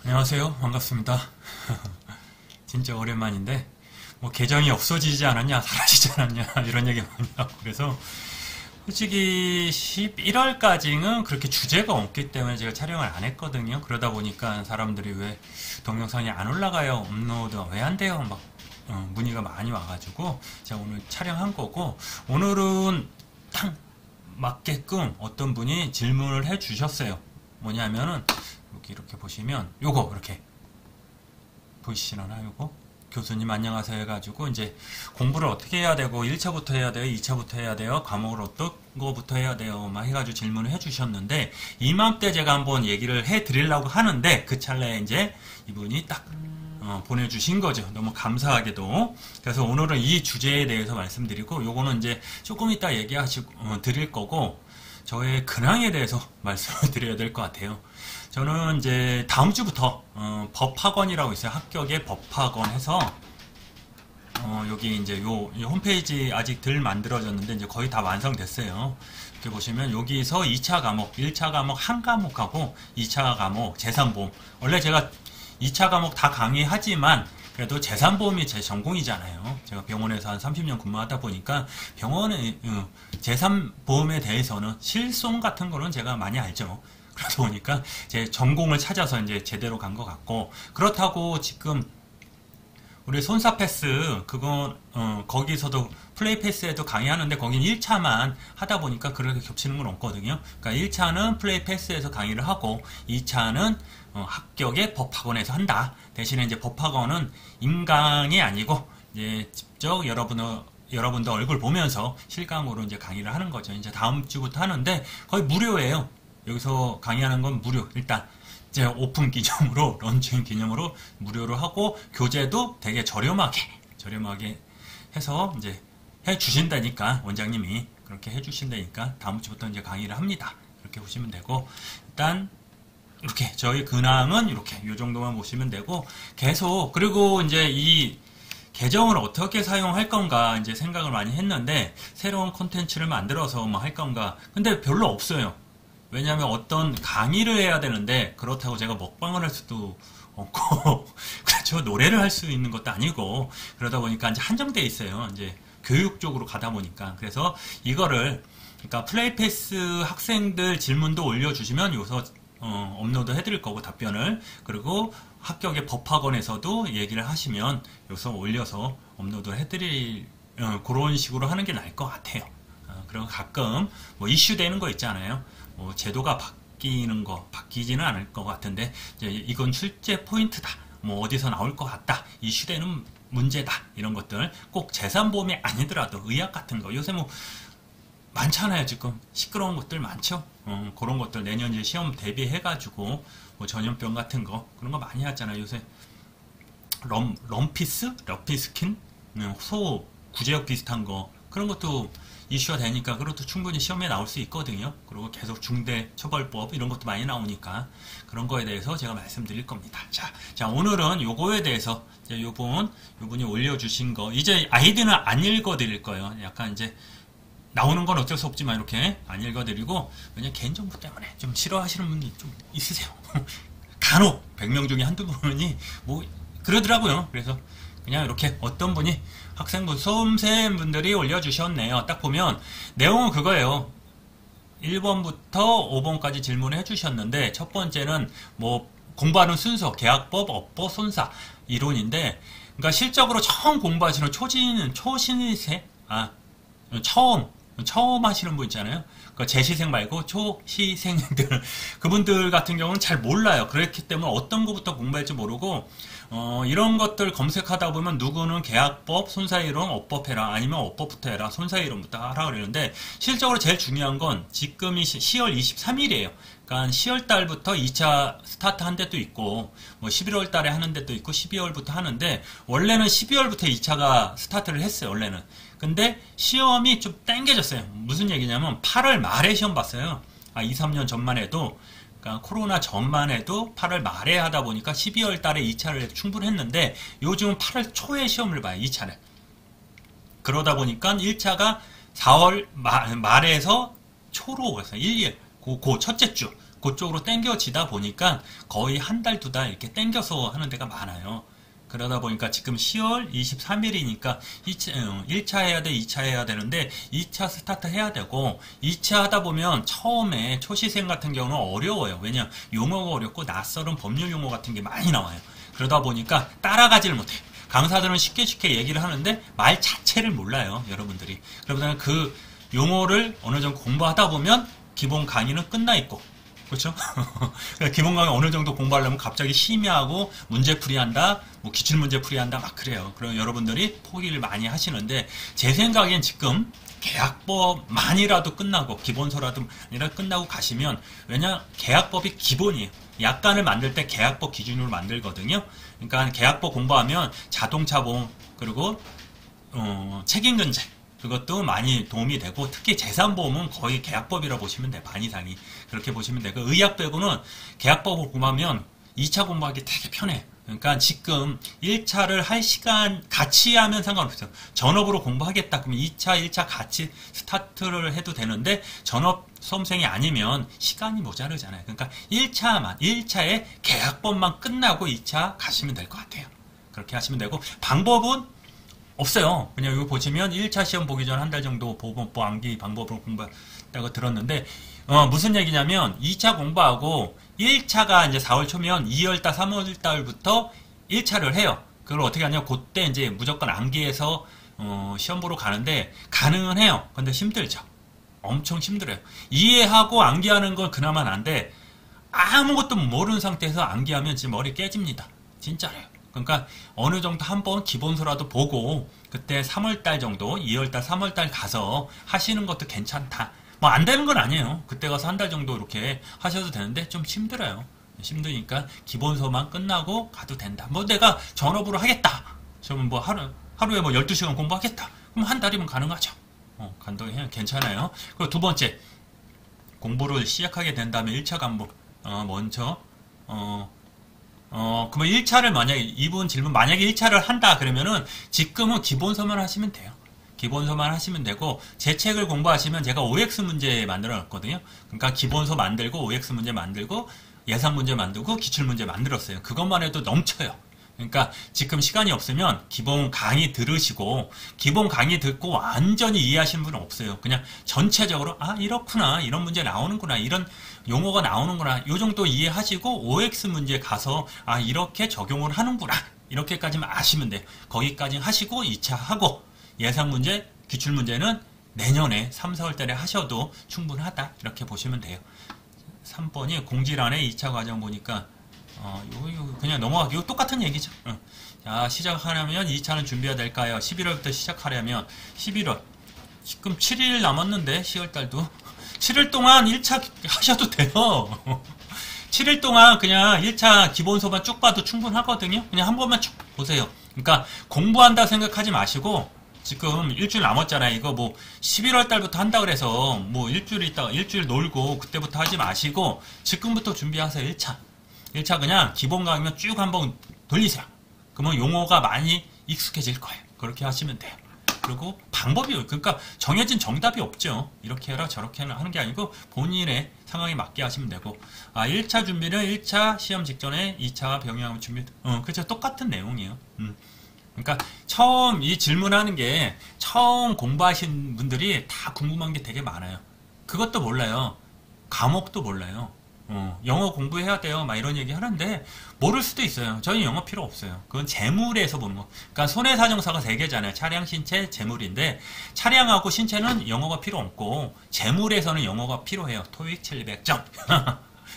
안녕하세요. 반갑습니다. 진짜 오랜만인데 뭐 계정이 없어지지 않았냐 사라지지 않았냐 이런 얘기 많이 하고 그래서 솔직히 11월까지는 그렇게 주제가 없기 때문에 제가 촬영을 안 했거든요. 그러다 보니까 사람들이 왜 동영상이 안 올라가요? 업로드 왜 안 돼요? 막 문의가 많이 와가지고 제가 오늘 촬영한 거고, 오늘은 딱 맞게끔 어떤 분이 질문을 해 주셨어요. 뭐냐면은 여기 이렇게 보시면 요거 이렇게 보이시나요? 요거 교수님 안녕하세요 해가지고 이제 공부를 어떻게 해야 되고 1차부터 해야 돼요, 2차부터 해야 돼요, 과목을 어떤 거부터 해야 돼요 막 해가지고 질문을 해 주셨는데, 이맘때 제가 한번 얘기를 해 드리려고 하는데 그 찰나에 이제 이분이 딱 보내주신 거죠. 너무 감사하게도. 그래서 오늘은 이 주제에 대해서 말씀드리고, 요거는 이제 조금 이따 얘기하시고 드릴 거고, 저의 근황에 대해서 말씀을 드려야 될 것 같아요. 저는 이제 다음 주부터 법학원이라고 있어요. 합격의 법학원 해서 여기 이제 요 홈페이지 아직 덜 만들어졌는데 이제 거의 다 완성됐어요. 이렇게 보시면 여기서 2차 과목, 1차 과목 한 과목하고 2차 과목 재산보험. 원래 제가 2차 과목 다 강의하지만 그래도 재산보험이 제 전공이잖아요. 제가 병원에서 한 30년 근무하다 보니까 병원의 재산보험에 대해서는 실손 같은 거는 제가 많이 알죠. 그러다 보니까 제 전공을 찾아서 이제 제대로 간 것 같고, 그렇다고 지금 우리 손사 패스 그거 거기서도 플레이 패스에도 강의하는데 거긴 1차만 하다 보니까 그렇게 겹치는 건 없거든요. 그러니까 1차는 플레이 패스에서 강의를 하고 2차는 합격의 법학원에서 한다. 대신에 이제 법학원은 임강이 아니고 이제 직접 여러분들 얼굴 보면서 실강으로 이제 강의를 하는 거죠. 이제 다음 주부터 하는데 거의 무료예요. 여기서 강의하는 건 무료. 일단 이제 오픈 기념으로, 런칭 기념으로 무료로 하고, 교재도 되게 저렴하게 해서 이제 해 주신다니까, 원장님이 그렇게 해 주신다니까 다음 주부터 이제 강의를 합니다. 이렇게 보시면 되고, 일단 이렇게 저희 근황은 이렇게 요 정도만 보시면 되고, 계속 그리고 이제 이 계정을 어떻게 사용할 건가 이제 생각을 많이 했는데, 새로운 콘텐츠를 만들어서 뭐 할 건가, 근데 별로 없어요. 왜냐하면 어떤 강의를 해야 되는데, 그렇다고 제가 먹방을 할 수도 없고 그렇죠, 노래를 할 수 있는 것도 아니고, 그러다 보니까 이제 한정돼 있어요. 이제 교육 쪽으로 가다 보니까. 그래서 이거를, 그러니까 플레이 패스 학생들 질문도 올려주시면 요서 업로드 해드릴 거고, 답변을. 그리고 합격의 법학원에서도 얘기를 하시면 요서 올려서 업로드 해드릴, 그런 식으로 하는 게 나을 것 같아요. 그리고 가끔 뭐 이슈 되는 거 있잖아요. 뭐 제도가 바뀌지는 않을 것 같은데, 이제 이건 출제 포인트다, 뭐 어디서 나올 것 같다, 이슈되는 문제다, 이런 것들 꼭 재산보험이 아니더라도 의학 같은 거 요새 뭐 많잖아요. 지금 시끄러운 것들 많죠. 그런 것들 내년 이제 시험 대비해가지고 뭐 전염병 같은 거 그런 거 많이 하잖아요. 요새 러피스킨, 소 구제역 비슷한 거, 그런 것도 이슈가 되니까 그것도 충분히 시험에 나올 수 있거든요. 그리고 계속 중대처벌법 이런 것도 많이 나오니까 그런 거에 대해서 제가 말씀드릴 겁니다. 자 오늘은 요거에 대해서 이제 요분이 올려주신 거, 이제 아이디는 안 읽어드릴 거예요. 약간 이제 나오는 건 어쩔 수 없지만 이렇게 안 읽어드리고, 왜냐면 개인정보 때문에 좀 싫어하시는 분이 좀 있으세요. 간혹 100명 중에 한두 분이 뭐 그러더라고요. 그래서 그냥 이렇게 어떤 분이 학생분, 수험생분들이 올려주셨네요. 딱 보면 내용은 그거예요. 1번부터 5번까지 질문을 해주셨는데, 첫 번째는 뭐 공부하는 순서, 계약법, 업보, 손사, 이론인데, 그러니까 실적으로 처음 공부하시는 초신입생, 처음 하시는 분 있잖아요. 그 재시생 말고 초시생들, 그분들 같은 경우는 잘 몰라요. 그렇기 때문에 어떤 것부터 공부할지 모르고, 이런 것들 검색하다 보면 누구는 계약법, 손사이론, 업법 해라, 아니면 업법부터 해라, 손사이론부터 하라 그러는데, 실적으로 제일 중요한 건 지금이 10월 23일이에요. 그러니까 10월 달부터 2차 스타트 한 데도 있고, 뭐 11월 달에 하는 데도 있고, 12월부터 하는데, 원래는 12월부터 2차가 스타트를 했어요, 원래는. 근데 시험이 좀 땡겨졌어요. 무슨 얘기냐면 8월 말에 시험 봤어요. 2, 3년 전만 해도, 그러니까 코로나 전만 해도 8월 말에 하다 보니까 12월 달에 2차를 충분했는데, 요즘은 8월 초에 시험을 봐요, 2차를. 그러다 보니까 1차가 4월 말에서 초로 갔어요. 1일, 그 첫째 주. 그쪽으로 땡겨지다 보니까 거의 한 달, 두 달 이렇게 땡겨서 하는 데가 많아요. 그러다 보니까 지금 10월 23일이니까 1차 해야 돼, 2차 해야 되는데 2차 스타트 해야 되고 2차 하다 보면 처음에 초시생 같은 경우는 어려워요. 왜냐? 용어가 어렵고 낯설은 법률 용어 같은 게 많이 나와요. 그러다 보니까 따라가지를 못해요. 강사들은 쉽게 얘기를 하는데 말 자체를 몰라요. 여러분들이. 그러다 그 용어를 어느 정도 공부하다 보면 기본 강의는 끝나 있고 그렇죠? 기본 강의 어느 정도 공부하려면 갑자기 심의하고 문제풀이한다, 뭐 기출문제 풀이한다 막 그래요. 그럼 여러분들이 포기를 많이 하시는데 제 생각엔 지금 계약법만이라도 끝나고 기본서라도 아니라 끝나고 가시면 왜냐 계약법이 기본이에요. 약관을 만들 때 계약법 기준으로 만들거든요. 그러니까 계약법 공부하면 자동차 보험 그리고 책임근제 그것도 많이 도움이 되고 특히 재산보험은 거의 계약법이라 보시면 돼요. 반 이상이. 그렇게 보시면 돼요. 의학 빼고는 계약법을 공부하면 2차 공부하기 되게 편해. 그러니까 지금 1차를 할 시간 같이 하면 상관없어요. 전업으로 공부하겠다. 그러면 2차, 1차 같이 스타트를 해도 되는데 전업 수험생이 아니면 시간이 모자르잖아요. 그러니까 1차에 계약법만 끝나고 2차 가시면 될 것 같아요. 그렇게 하시면 되고 방법은 없어요. 그냥 이거 보시면 1차 시험 보기 전 한 달 정도 보건법 암기 방법으로 공부했다고 들었는데 무슨 얘기냐면 2차 공부하고 1차가 이제 4월 초면 2월달 3월달부터 1차를 해요. 그걸 어떻게 하냐면 그때 이제 무조건 암기해서 시험 보러 가는데 가능은 해요. 근데 힘들죠. 엄청 힘들어요. 이해하고 암기하는 건 그나마 난데 아무것도 모르는 상태에서 암기하면 지금 머리 깨집니다. 진짜로요. 그러니까 어느 정도 한번 기본서라도 보고 그때 3월달 정도 2월달 3월달 가서 하시는 것도 괜찮다. 뭐 안 되는 건 아니에요. 그때 가서 한 달 정도 이렇게 하셔도 되는데 좀 힘들어요. 힘드니까 기본서만 끝나고 가도 된다. 뭐 내가 전업으로 하겠다. 그러면 뭐 하루에 뭐 12시간 공부하겠다. 그럼 한 달이면 가능하죠. 간단히 괜찮아요. 그리고 두 번째 공부를 시작하게 된다면 1차 간부 먼저 그러면 1차를 만약에 이분 질문 만약에 1차를 한다 그러면은 지금은 기본서만 하시면 돼요. 기본서만 하시면 되고 제 책을 공부하시면 제가 OX 문제 만들어 놨거든요. 그러니까 기본서 만들고 OX 문제 만들고 예상 문제 만들고 기출 문제 만들었어요. 그것만 해도 넘쳐요. 그러니까 지금 시간이 없으면 기본 강의 들으시고 기본 강의 듣고 완전히 이해하시는 분은 없어요. 그냥 전체적으로 이렇구나 이런 문제 나오는구나 이런 용어가 나오는구나 요 정도 이해하시고 OX 문제 가서 이렇게 적용을 하는구나 이렇게까지만 아시면 돼요. 거기까지 하시고 2차 하고 예상 문제 기출 문제는 내년에 3, 4월 달에 하셔도 충분하다 이렇게 보시면 돼요. 3번이 공지란에 2차 과정 보니까 이거 그냥 넘어가기. 이거 똑같은 얘기죠. 자, 시작하려면 2차는 준비해야 될까요? 11월부터 시작하려면 11월. 지금 7일 남았는데 10월달도 7일 동안 1차 하셔도 돼요. 7일 동안 그냥 1차 기본서만 쭉 봐도 충분하거든요. 그냥 한 번만 쭉 보세요. 그러니까 공부한다 생각하지 마시고 지금 일주일 남았잖아요. 이거 뭐 11월 달부터 한다 그래서 뭐 일주일 있다가 일주일 놀고 그때부터 하지 마시고 지금부터 준비하세요. 1차 그냥 기본 강의만 쭉 한번 돌리세요. 그러면 용어가 많이 익숙해질 거예요. 그렇게 하시면 돼요. 그리고 방법이 그러니까 정해진 정답이 없죠. 이렇게 해라 저렇게 하는 게 아니고 본인의 상황에 맞게 하시면 되고 1차 준비는 1차 시험 직전에 2차 병행하고 준비 그렇죠. 똑같은 내용이에요. 그러니까 처음 이 질문하는 게 처음 공부하신 분들이 다 궁금한 게 되게 많아요. 그것도 몰라요. 과목도 몰라요. 영어 공부해야 돼요. 막 이런 얘기 하는데 모를 수도 있어요. 저희 영어 필요 없어요. 그건 재물에서 보는 거. 그러니까 손해사정사가 3개잖아요. 차량, 신체, 재물인데 차량하고 신체는 영어가 필요 없고 재물에서는 영어가 필요해요. 토익 700점.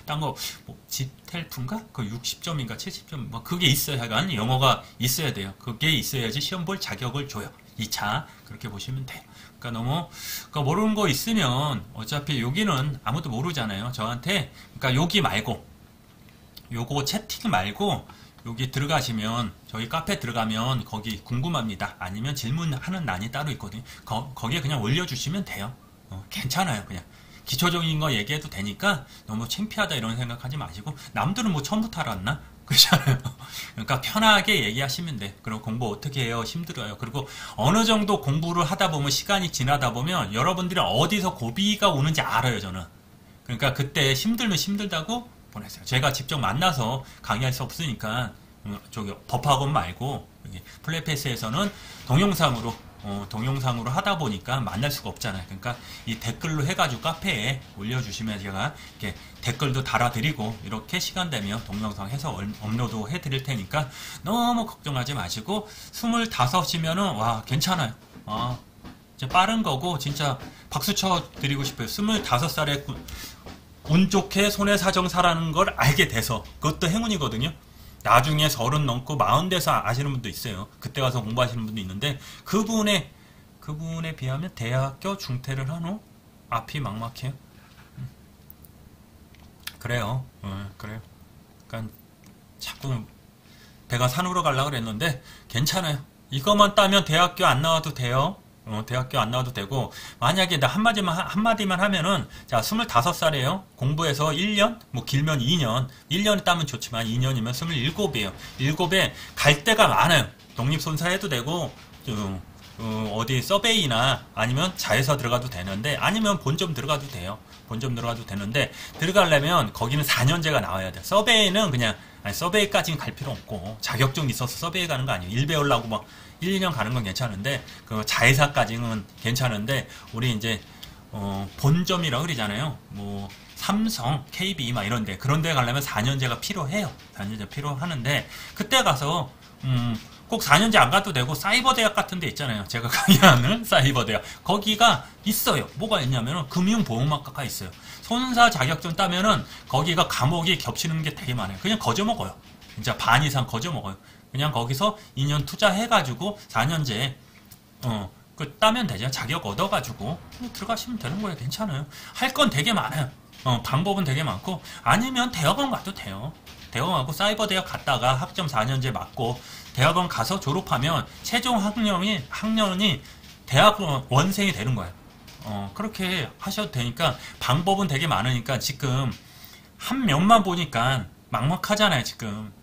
딴 거 뭐 지텔프인가? 그 60점인가 70점 뭐 그게 있어야 하간 영어가 있어야 돼요. 그게 있어야지 시험 볼 자격을 줘요. 2차 그렇게 보시면 돼요. 그러니까 너무 그러니까 모르는 거 있으면 어차피 여기는 아무도 모르잖아요. 저한테 그러니까 여기 말고 요거 채팅 말고 여기 들어가시면 저희 카페 들어가면 거기 궁금합니다. 아니면 질문하는欄이 따로 있거든요. 거기에 그냥 올려주시면 돼요. 괜찮아요. 그냥 기초적인 거 얘기해도 되니까 너무 창피하다 이런 생각하지 마시고 남들은 뭐 처음부터 알았나? 그렇잖아요. 그러니까 편하게 얘기하시면 돼. 그리고 공부 어떻게 해요? 힘들어요. 그리고 어느 정도 공부를 하다 보면 시간이 지나다 보면 여러분들이 어디서 고비가 오는지 알아요. 저는. 그러니까 그때 힘들면 힘들다고 보내세요. 제가 직접 만나서 강의할 수 없으니까 저기 법학원 말고 여기 플랫패스에서는 동영상으로 하다 보니까 만날 수가 없잖아요. 그러니까 이 댓글로 해가지고 카페에 올려주시면 제가 이렇게 댓글도 달아드리고 이렇게 시간 되면 동영상 해서 업로드 해드릴 테니까 너무 걱정하지 마시고 25이면은 와 괜찮아요. 이제 빠른 거고 진짜 박수 쳐드리고 싶어요. 25살에 운 좋게 손해사정사라는 걸 알게 돼서 그것도 행운이거든요. 나중에 30 넘고 40 돼서 아시는 분도 있어요. 그때 가서 공부하시는 분도 있는데 그분에 비하면 대학교 중퇴를 한 후 앞이 막막해요. 그래요. 그래요. 그러니까 자꾸 배가 산으로 가려고 그랬는데 괜찮아요. 이것만 따면 대학교 안 나와도 돼요. 대학교 안 나와도 되고, 만약에 나 한마디만 하면은, 자, 25살이에요. 공부해서 1년? 뭐 길면 2년. 1년이 따면 좋지만 2년이면 27이에요. 7에 갈 데가 많아요. 독립손사 해도 되고, 어디 서베이나 아니면 자회사 들어가도 되는데, 아니면 본점 들어가도 돼요. 본점 들어가도 되는데, 들어가려면 거기는 4년제가 나와야 돼요. 서베이는 그냥, 서베이까지는 갈 필요 없고, 자격증 있어서 서베이 가는 거 아니에요. 일 배우려고 막 1, 2년 가는 건 괜찮은데, 그 자회사까지는 괜찮은데, 우리 이제, 본점이라고 그러잖아요. 뭐, 삼성, KB 막 이런데, 그런데 가려면 4년제가 필요해요. 4년제 필요하는데, 그때 가서, 꼭 4년제 안 가도 되고, 사이버 대학 같은 데 있잖아요. 제가 강의하는 사이버 대학. 거기가 있어요. 뭐가 있냐면은, 금융보험학과가 있어요. 손사 자격증 따면은, 거기가 과목이 겹치는 게 되게 많아요. 그냥 거저 먹어요. 진짜 반 이상 거저 먹어요. 그냥 거기서 2년 투자해가지고 4년제 그 따면 되죠. 자격 얻어가지고 들어가시면 되는 거예요. 괜찮아요. 할 건 되게 많아요. 방법은 되게 많고 아니면 대학원 가도 돼요. 대학원 가고 사이버 대학 갔다가 학점 4년제 맞고 대학원 가서 졸업하면 최종 학년이 대학원 원생이 되는 거예요. 그렇게 하셔도 되니까 방법은 되게 많으니까 지금 한 면만 보니까 막막하잖아요. 지금.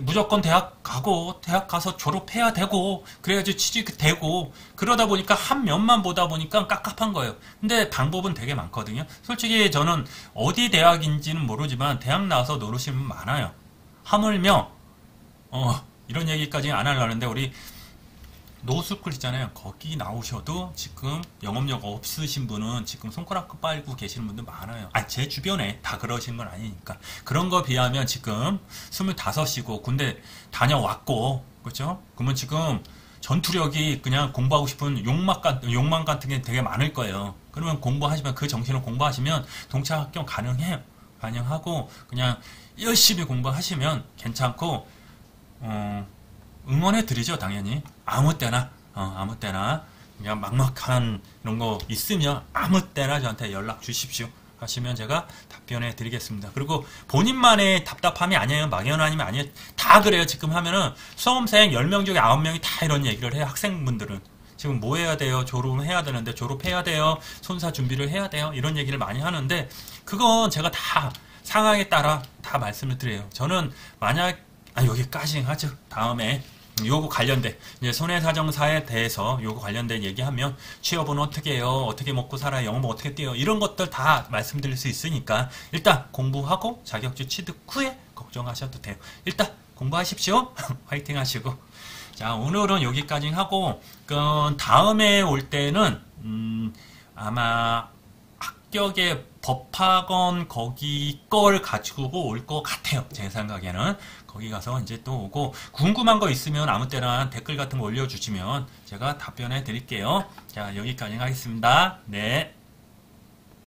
무조건 대학 가고 대학 가서 졸업해야 되고 그래야지 취직되고 그러다 보니까 한 면만 보다 보니까 깝깝한 거예요. 근데 방법은 되게 많거든요. 솔직히 저는 어디 대학인지는 모르지만 대학 나와서 노르시는 분 많아요. 하물며 이런 얘기까지 안 하려는데 우리 노스쿨 있잖아요. 거기 나오셔도 지금 영업력 없으신 분은 지금 손가락 빨고 계시는 분들 많아요. 제 주변에 다 그러신 건 아니니까. 그런 거 비하면 지금 25이고 군대 다녀왔고, 그렇죠? 그러면 지금 전투력이 그냥 공부하고 싶은 욕망 같은 게 되게 많을 거예요. 그러면 공부하시면 그 정신으로 공부하시면 동차 합격 가능해요. 가능하고 그냥 열심히 공부하시면 괜찮고 응원해 드리죠. 당연히 아무 때나 그냥 막막한 이런 거 있으면 아무 때나 저한테 연락 주십시오. 하시면 제가 답변해 드리겠습니다. 그리고 본인만의 답답함이 아니에요. 막연함이 아니에요. 다 그래요. 지금 하면은 수험생 10명 중에 9명이 다 이런 얘기를 해요. 학생분들은 지금 뭐 해야 돼요? 졸업해야 되는데 졸업해야 돼요. 손사 준비를 해야 돼요. 이런 얘기를 많이 하는데 그건 제가 다 상황에 따라 다 말씀을 드려요. 저는 만약 여기까지 하죠. 다음에 요거 관련된 이제 손해사정사에 대해서 요거 관련된 얘기하면 취업은 어떻게 해요? 어떻게 먹고 살아요? 영업 어떻게 뛰어요? 이런 것들 다 말씀드릴 수 있으니까 일단 공부하고 자격증 취득 후에 걱정하셔도 돼요. 일단 공부하십시오. 화이팅 하시고 자 오늘은 여기까지 하고 다음에 올 때는 아마 합격의 법학원 거기 걸 가지고 올 것 같아요. 제 생각에는. 거기 가서 이제 또 오고 궁금한 거 있으면 아무 때나 댓글 같은 거 올려주시면 제가 답변해 드릴게요. 자 여기까지 하겠습니다. 네.